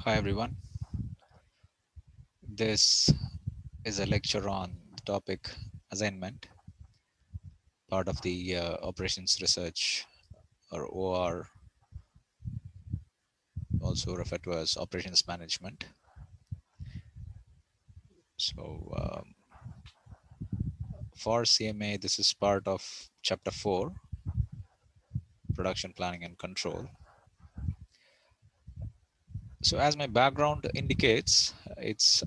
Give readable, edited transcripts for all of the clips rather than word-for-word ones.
Hi everyone. This is a lecture on the topic assignment, part of the operations research or OR, also referred to as operations management. So for CMA, this is part of chapter 4, production planning and control. So as my background indicates, it's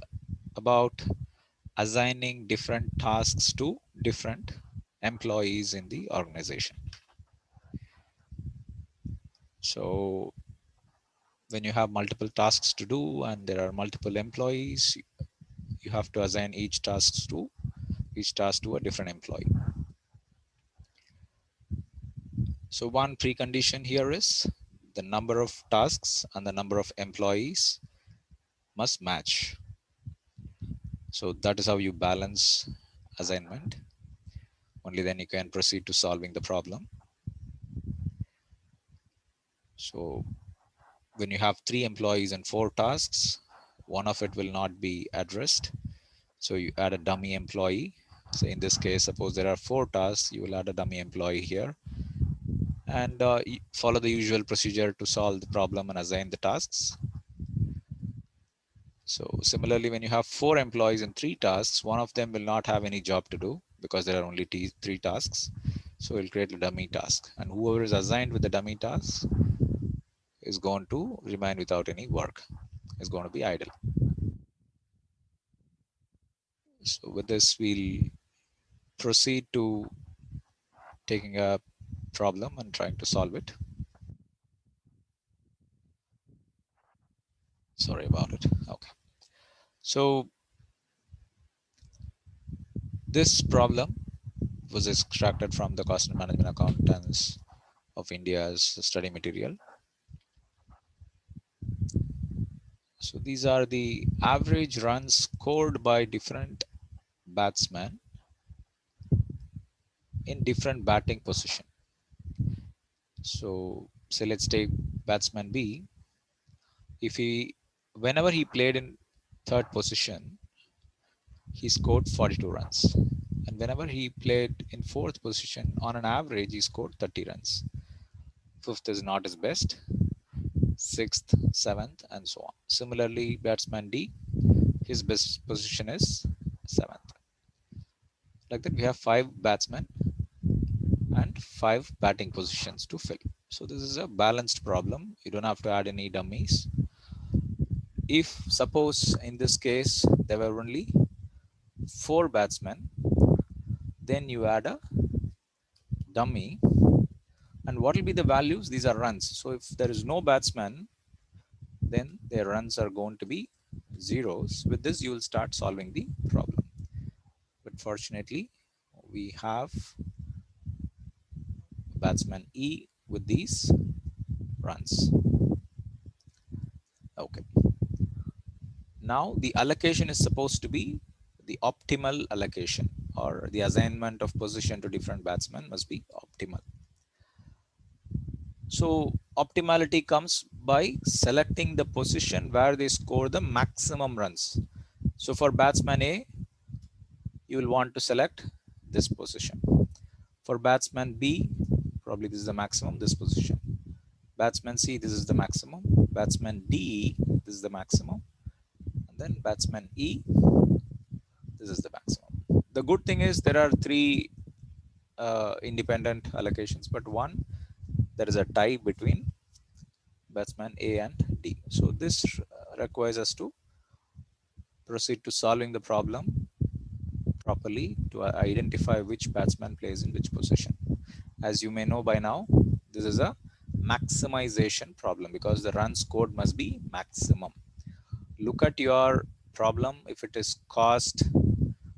about assigning different tasks to different employees in the organization. So when you have multiple tasks to do and there are multiple employees, you have to assign each task to a different employee. So one precondition here is the number of tasks and the number of employees must match. So that is how you balance assignment. Only then you can proceed to solving the problem. So when you have 3 employees and 4 tasks, one of it will not be addressed. So you add a dummy employee. So in this case, suppose there are 4 tasks, you will add a dummy employee here and follow the usual procedure to solve the problem and assign the tasks. So similarly, when you have 4 employees and 3 tasks, one of them will not have any job to do because there are only 3 tasks. So we'll create a dummy task, and whoever is assigned with the dummy task is going to remain without any work, is going to be idle. So with this, we'll proceed to taking a problem and trying to solve it. Sorry about it. Okay. So this problem was extracted from the Cost and Management Accountants of India's study material. So these are the average runs scored by different batsmen in different batting position. So say let's take batsman B. If whenever he played in third position, he scored 42 runs. And whenever he played in fourth position, on an average, he scored 30 runs. Fifth is not his best, sixth, seventh, and so on. Similarly, batsman D, his best position is seventh. Like that, we have 5 batsmen and 5 batting positions to fill. So this is a balanced problem. You don't have to add any dummies. If suppose in this case there were only 4 batsmen, then you add a dummy. And what will be the values? These are runs. So if there is no batsman, then their runs are going to be zeros. With this, you will start solving the problem. But fortunately, we have batsman E with these runs. Okay. Now the allocation is supposed to be the optimal allocation, or the assignment of position to different batsmen must be optimal. So optimality comes by selecting the position where they score the maximum runs. So for batsman A, you will want to select this position. For batsman B, probably this is the maximum, this position. Batsman C, this is the maximum. Batsman D, this is the maximum. And then batsman E, this is the maximum. The good thing is there are 3 independent allocations, but one, there is a tie between batsman A and D. So this requires us to proceed to solving the problem properly to identify which batsman plays in which position. As you may know by now, this is a maximization problem because the run scored must be maximum. Look at your problem. If it is cost,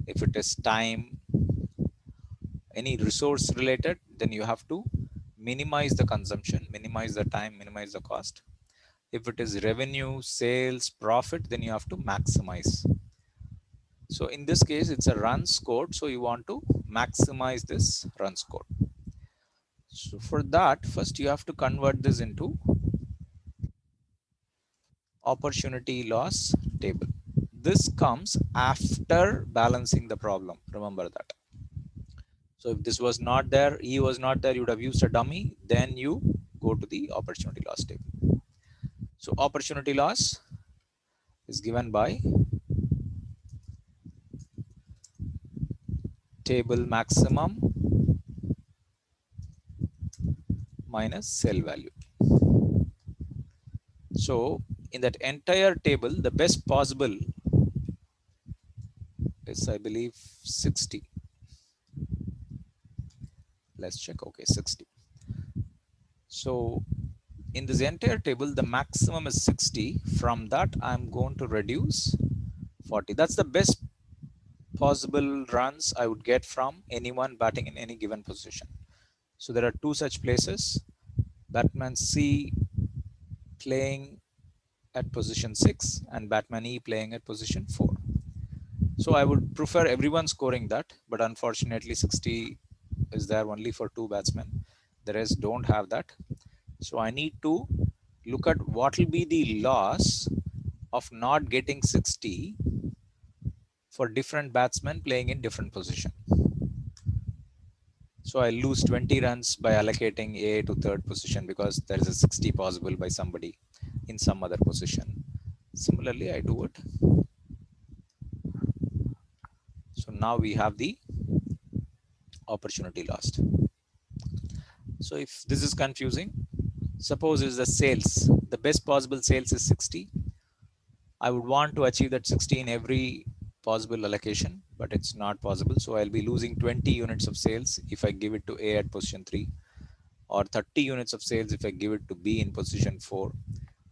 if it is time, any resource related, then you have to minimize the consumption, minimize the time, minimize the cost. If it is revenue, sales, profit, then you have to maximize. So in this case, it's a run scored. So you want to maximize this run scored. So for that, first you have to convert this into opportunity loss table. This comes after balancing the problem. Remember that. So if this was not there, E was not there, you would have used a dummy, then you go to the opportunity loss table. So opportunity loss is given by table maximum minus cell value. So in that entire table, the best possible is, I believe, 60. Let's check. Okay, 60. So in this entire table, the maximum is 60. From that, I'm going to reduce 40. That's the best possible runs I would get from anyone batting in any given position. So there are two such places. Batsman C playing at position 6 and Batsman E playing at position 4. So I would prefer everyone scoring that, but unfortunately 60 is there only for two batsmen. The rest don't have that. So I need to look at what will be the loss of not getting 60 for different batsmen playing in different position. So I lose 20 runs by allocating A to third position because there is a 60 possible by somebody in some other position. Similarly, I do it. So now we have the opportunity lost. So if this is confusing, suppose is the sales, the best possible sales is 60. I would want to achieve that 60 in every possible allocation, but it's not possible. So I'll be losing 20 units of sales if I give it to A at position 3, or 30 units of sales if I give it to B in position 4,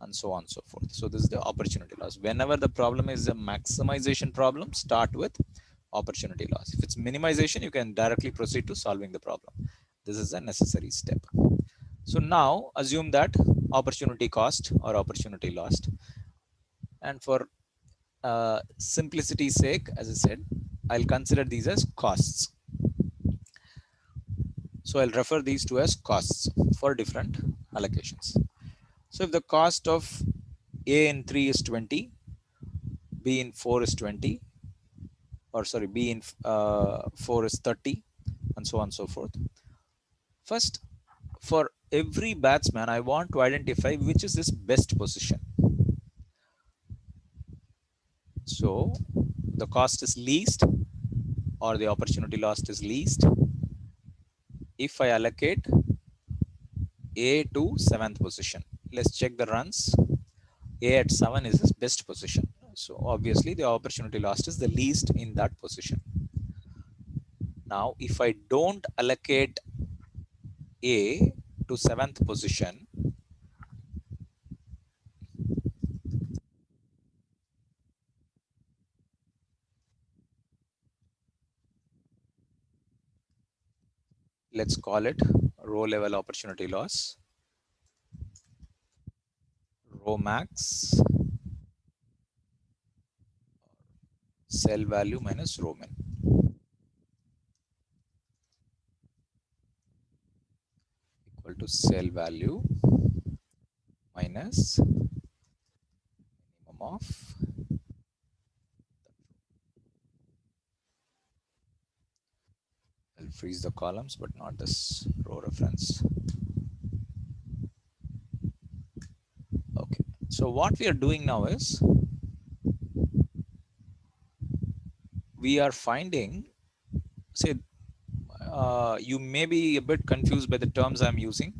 and so on and so forth. So this is the opportunity loss. Whenever the problem is a maximization problem, start with opportunity loss. If it's minimization, you can directly proceed to solving the problem. This is a necessary step. So now assume that opportunity cost or opportunity lost. And for simplicity's sake, as I said, I'll consider these as costs. So I'll refer these two as costs for different allocations. So if the cost of A in 3 is 20, B in 4 is 20, or sorry, B in 4 is 30, and so on and so forth. First, for every batsman, I want to identify which is his best position. So the cost is least or the opportunity lost is least if I allocate A to 7th position. Let's check the runs. A at 7 is his best position. So obviously the opportunity lost is the least in that position. Now, if I don't allocate A to 7th position, let's call it row level opportunity loss, row max, cell value minus row min, equal to cell value minus minimum of. I'll freeze the columns, but not this row reference. Okay. So what we are doing now is we are finding, say, you may be a bit confused by the terms I'm using.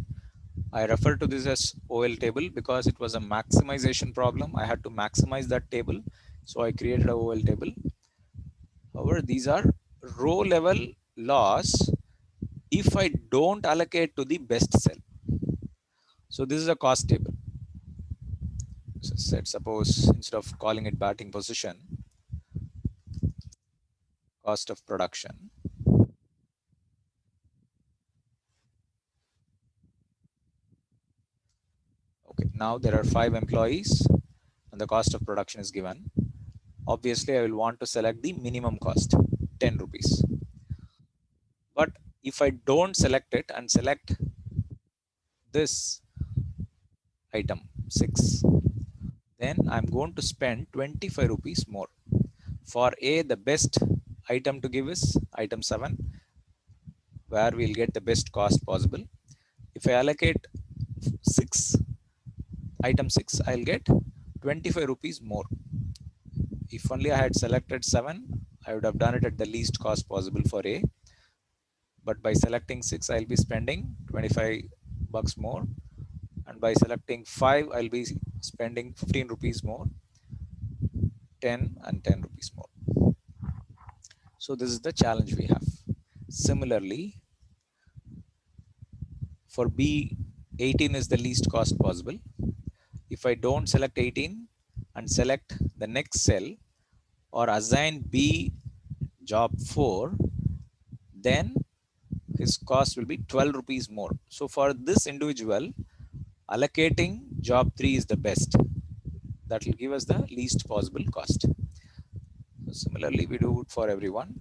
I refer to this as OL table because it was a maximization problem. I had to maximize that table. So I created a OL table. However, these are row level loss if I don't allocate to the best cell. So this is a cost table. So said, suppose instead of calling it batting position, cost of production. Okay, now there are 5 employees and the cost of production is given. Obviously, I will want to select the minimum cost, 10 rupees. But if I don't select it and select this item 6, then I'm going to spend 25 rupees more. For A, the best item to give is item 7, where we'll get the best cost possible. If I allocate 6, item 6, I'll get 25 rupees more. If only I had selected 7, I would have done it at the least cost possible for A. But by selecting 6, I'll be spending 25 bucks more. And by selecting 5, I'll be spending 15 rupees more, 10 and 10 rupees more. So this is the challenge we have. Similarly, for B, 18 is the least cost possible. If I don't select 18 and select the next cell or assign B job 4, then his cost will be 12 rupees more. So for this individual, allocating job 3 is the best. That will give us the least possible cost. So similarly, we do it for everyone.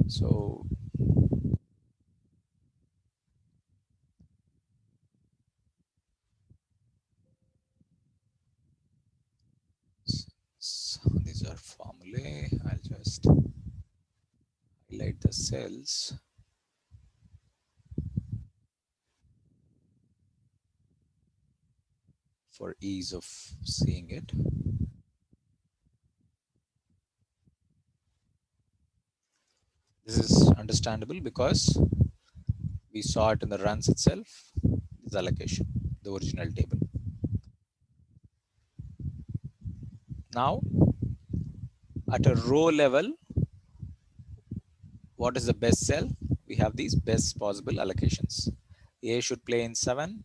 So these are formulae. I'll just highlight the cells for ease of seeing it. This is understandable because we saw it in the runs itself. This allocation, the original table. Now, at a row level, what is the best cell? We have these best possible allocations. A should play in 7,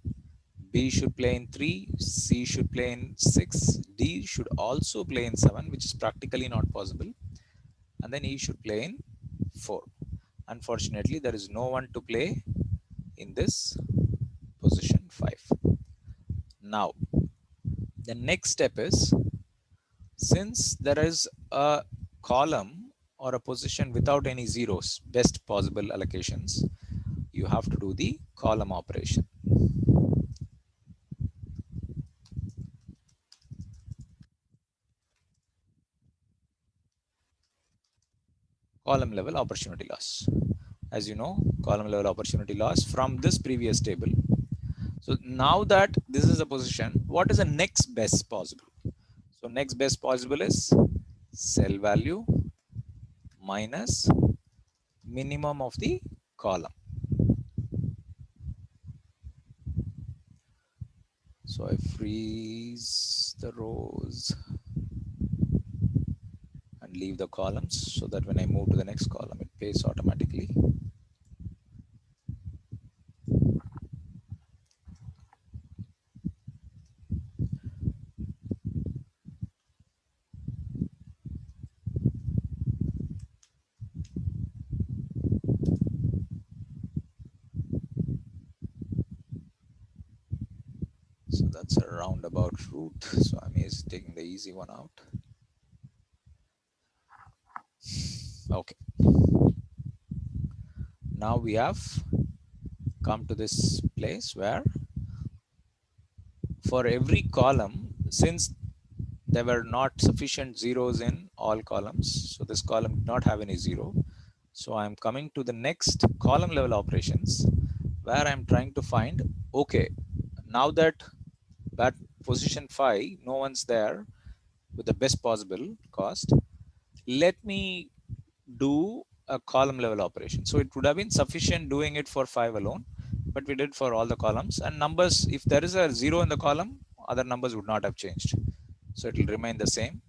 B should play in 3, C should play in 6, D should also play in 7, which is practically not possible, and then E should play in 4. Unfortunately, there is no one to play in this position 5. Now, the next step is, since there is a column or a position without any zeros, best possible allocations, you have to do the column operation. Column level opportunity loss. As you know, column level opportunity loss from this previous table. So now that this is a position, what is the next best possible? So next best possible is cell value minus minimum of the column. So I freeze the rows and leave the columns so that when I move to the next column, it pastes automatically. So that's a roundabout route. So I'm just taking the easy one out. Okay. Now we have come to this place where for every column, since there were not sufficient zeros in all columns, so this column did not have any zero. So I'm coming to the next column level operations where I'm trying to find, okay, now that position 5, no one's there with the best possible cost, let me do a column level operation. So it would have been sufficient doing it for 5 alone, but we did for all the columns, and numbers, if there is a 0 in the column, other numbers would not have changed. So it will remain the same.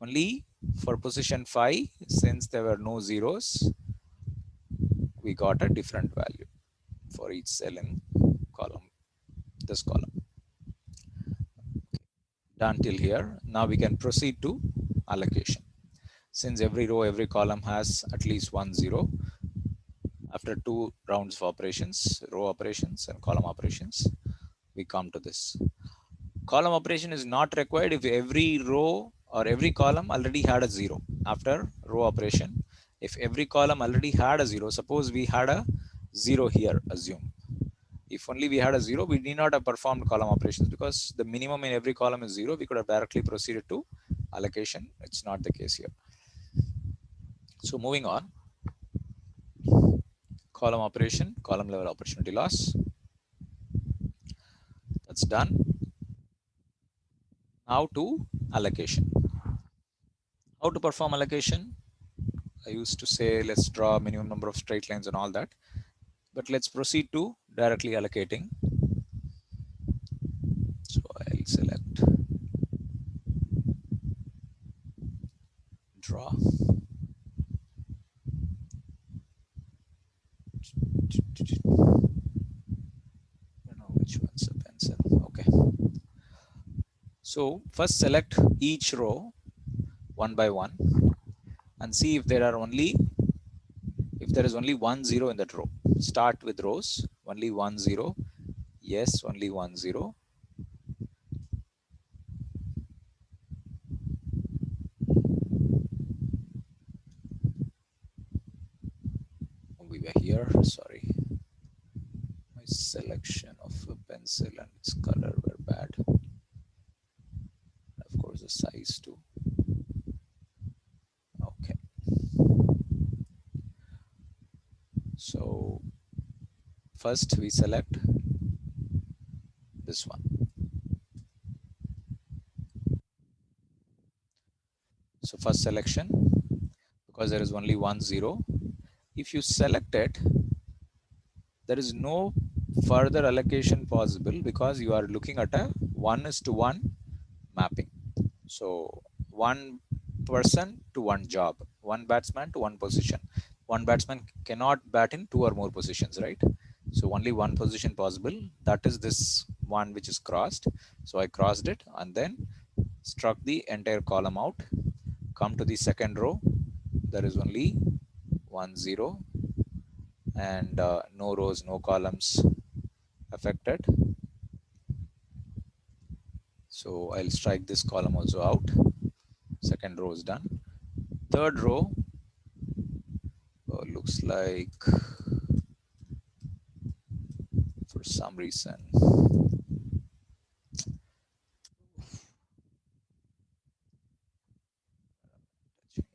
Only for position 5, since there were no zeros, we got a different value for each cell in column, this column. Done till here. Now we can proceed to allocation. Since every row, every column has at least 1 0, after 2 rounds of operations, row operations and column operations, we come to this. Column operation is not required if every row or every column already had a 0. After row operation, if every column already had a 0, suppose we had a 0 here, assume. If only we had a 0, we need not have performed column operations because the minimum in every column is 0. We could have directly proceeded to allocation. It's not the case here. So moving on, column operation, column level opportunity loss. That's done. Now to allocation. How to perform allocation? I used to say let's draw minimum number of straight lines and all that. But let's proceed to directly allocating. So I'll select draw. I don't know which one's a pencil. Okay. So first select each row one by one and see if there is only 1 0 in that row. Start with rows, only 1 0. Yes, only 1 0. We were here, sorry. My selection of a pencil and its color were bad. Of course, the size too. Okay. So first we select this one. So first selection, because there is only 1 0. If you select it, there is no further allocation possible because you are looking at a 1:1 mapping. So one person to one job, one batsman to one position. One batsman cannot bat in 2 or more positions, right? So only one position possible. That is this one which is crossed. So I crossed it and then struck the entire column out. Come to the second row. There is only 1 0 and no rows, no columns affected. So I'll strike this column also out. Second row is done. Third row looks like for some reason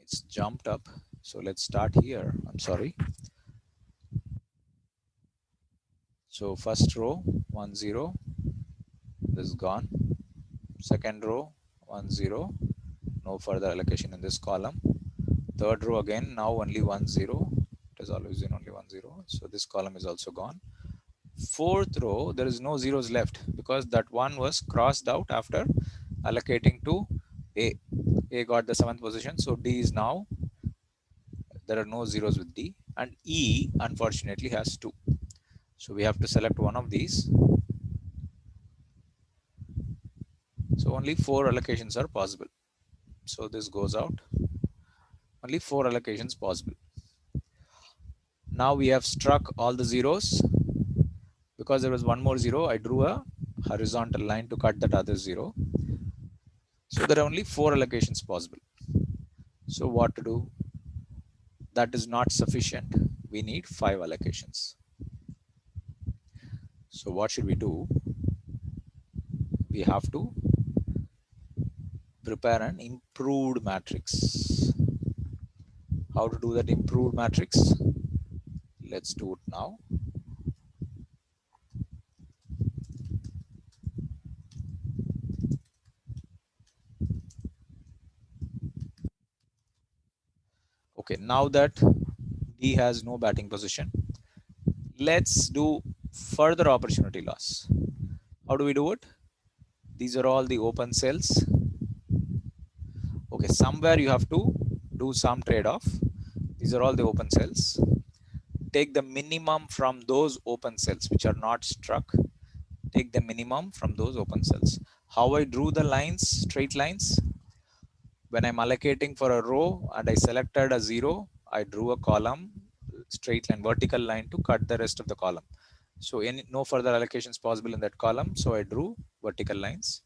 it's jumped up. So let's start here. I'm sorry. So first row 1 0. This is gone. Second row 1 0. No further allocation in this column. Third row again, now only 1 0. It has always been only 1 0. So this column is also gone. Fourth row, there is no zeros left because that one was crossed out after allocating to A. A got the 7th position. So D is now, there are no zeros with D. And E unfortunately has 2. So we have to select one of these. So only 4 allocations are possible. So this goes out. Only 4 allocations possible. Now we have struck all the zeros. Because there was one more 0, I drew a horizontal line to cut that other 0. So there are only 4 allocations possible. So what to do? That is not sufficient. We need 5 allocations. So what should we do? We have to prepare an improved matrix. How to do that improved matrix? Let's do it now. Okay, now that D has no batting position, let's do further opportunity loss. How do we do it? These are all the open cells. Okay, somewhere you have to do some trade-off. These are all the open cells. Take the minimum from those open cells which are not struck. Take the minimum from those open cells. How I drew the lines, straight lines? When I'm allocating for a row and I selected a 0, I drew a column, straight line, vertical line to cut the rest of the column. So no further allocations possible in that column. So I drew vertical lines.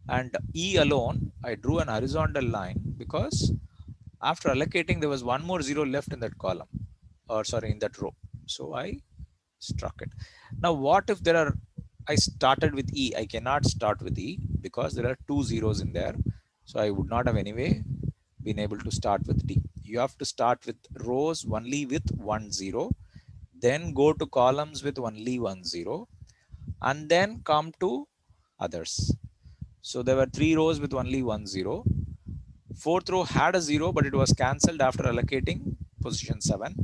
And E alone, I drew an horizontal line because after allocating, there was one more 0 left in that column, or sorry, in that row. So I struck it. Now what if there are, I started with E, I cannot start with E because there are 2 zeros in there. So I would not have anyway been able to start with D. You have to start with rows only with 1 0, then go to columns with only 1 0, and then come to others. So there were 3 rows with only 1 0. Fourth row had a 0, but it was cancelled after allocating position 7.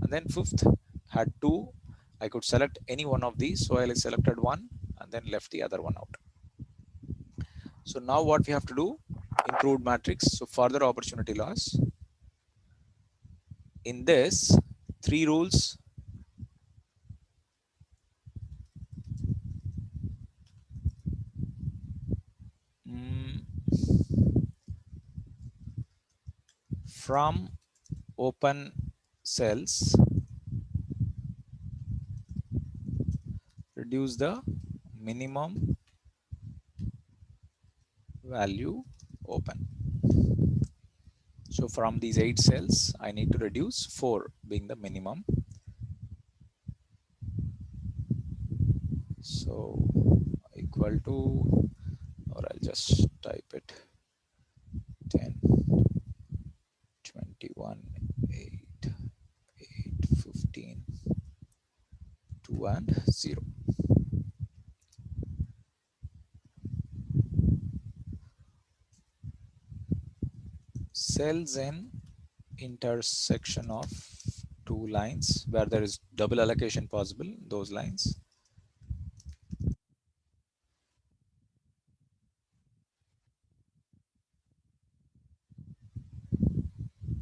And then fifth had 2. I could select any one of these. So I selected one and then left the other one out. So now what we have to do, improved matrix. So further opportunity loss. In this, 3 rules. From open cells, reduce the minimum value open. So from these 8 cells, I need to reduce 4 being the minimum. So equal to, or I'll just type it 10, 21, 8, 8, 15, 2 and 0. Cells in intersection of 2 lines where there is double allocation possible, those lines.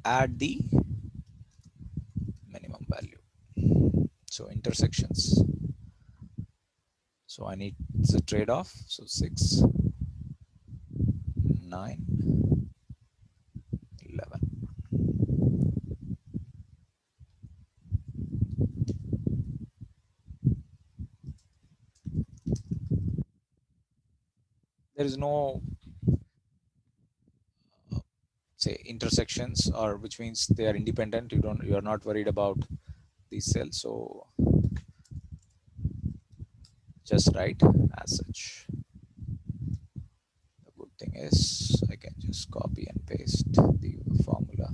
Add the minimum value. So intersections. So I need the trade-off. So 6, 9, 11. There is no say intersections, or which means they are independent. You are not worried about these cells. So just write as such. The good thing is I can just copy and paste the formula.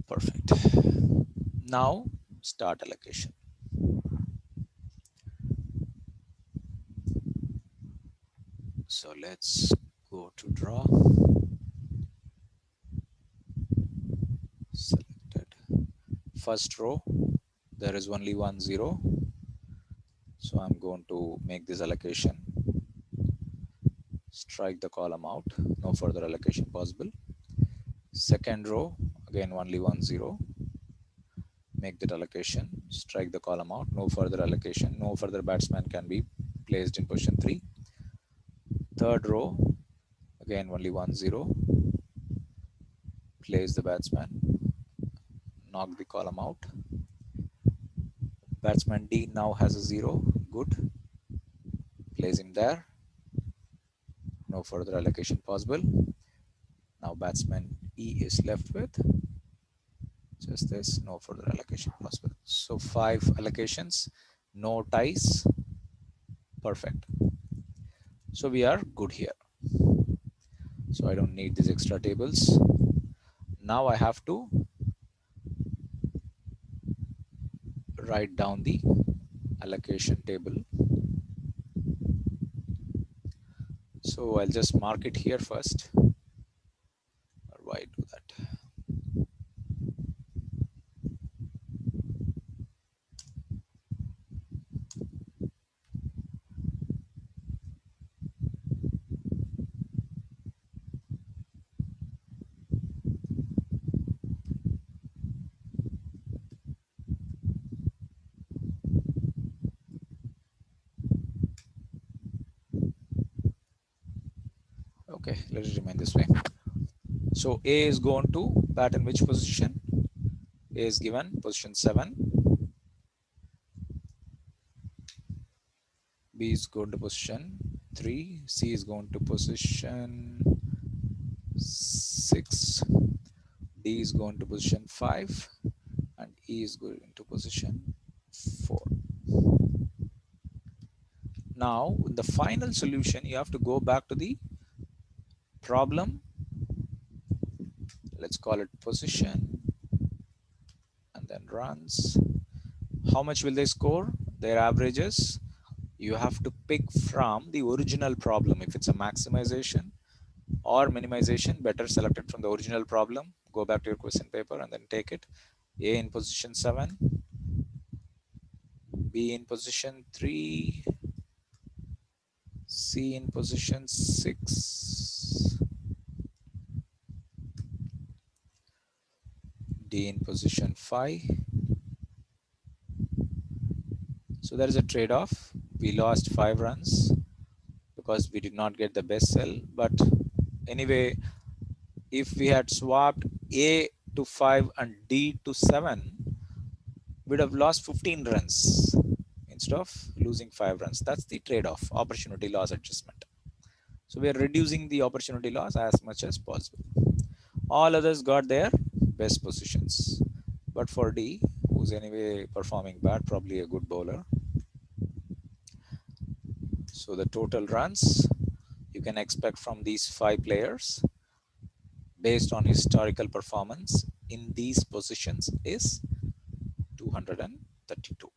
Perfect. Now start allocation. So let's go to draw. Selected. First row, there is only 1 0. So I'm going to make this allocation. Strike the column out. No further allocation possible. Second row, again only 1 0. Make that allocation. Strike the column out. No further allocation. No further batsman can be placed in position 3. Third row, again only 1 0. Place the batsman. Knock the column out. Batsman D now has a 0. Good. Place him there. No further allocation possible. Now batsman E is left with just this. No further allocation possible. So 5 allocations. No ties. Perfect. So we are good here. So I don't need these extra tables. Now I have to write down the allocation table. So I'll just mark it here first. Or why do that? Okay, let it remain this way. So A is going to bat in which position? A is given position 7. B is going to position 3, C is going to position 6, D is going to position 5, and E is going to position 4. Now, in the final solution, you have to go back to the problem. Let's call it position, and then runs. How much will they score? Their averages. You have to pick from the original problem. If it's a maximization or minimization, better select it from the original problem. Go back to your question paper and then take it. A in position 7, B in position 3, C in position 6, D in position 5. So there is a trade-off. We lost 5 runs because we did not get the best cell. But anyway, if we had swapped A to 5 and D to 7, we'd have lost 15 runs instead of losing 5 runs. That's the trade-off, opportunity loss adjustment. So we are reducing the opportunity loss as much as possible. All others got their best positions. But for D, who's anyway performing bad, probably a good bowler. So the total runs you can expect from these 5 players based on historical performance in these positions is 232.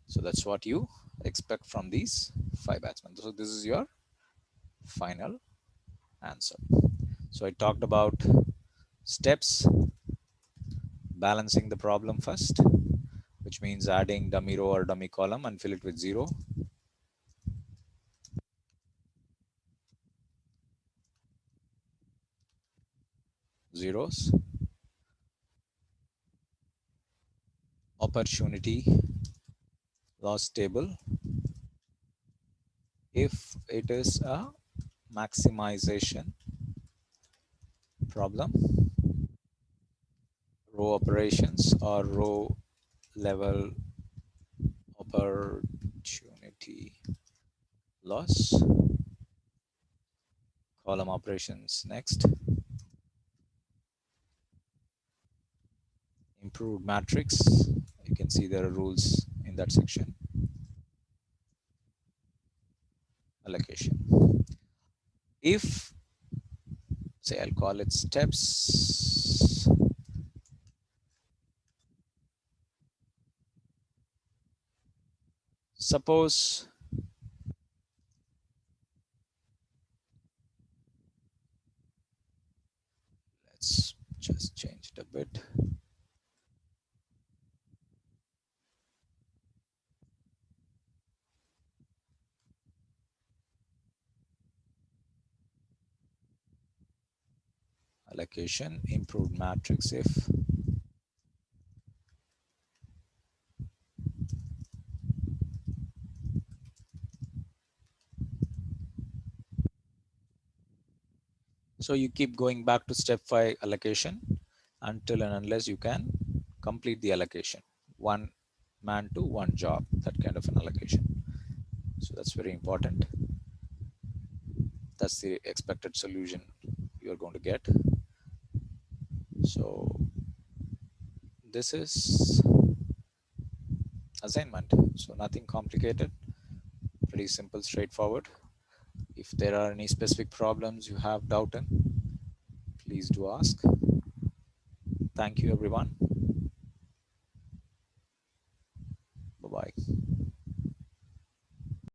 So that's what you expect from these 5 batsmen. So this is your final answer. So I talked about steps, balancing the problem first, which means adding dummy row or dummy column and fill it with 0. Zeros. Opportunity loss table. If it is a maximization problem, row operations or row level opportunity loss, column operations next, improved matrix. You can see there are rules in that section. Allocation. If, say, I'll call it steps, suppose let's just change it a bit. Allocation, improved matrix if so you keep going back to step 5 allocation until and unless you can complete the allocation. One man to one job, that kind of an allocation. So that's very important. That's the expected solution you're going to get. So this is assignment. So nothing complicated, pretty simple, straightforward. If there are any specific problems you have doubt in, please do ask. Thank you, everyone. Bye-bye.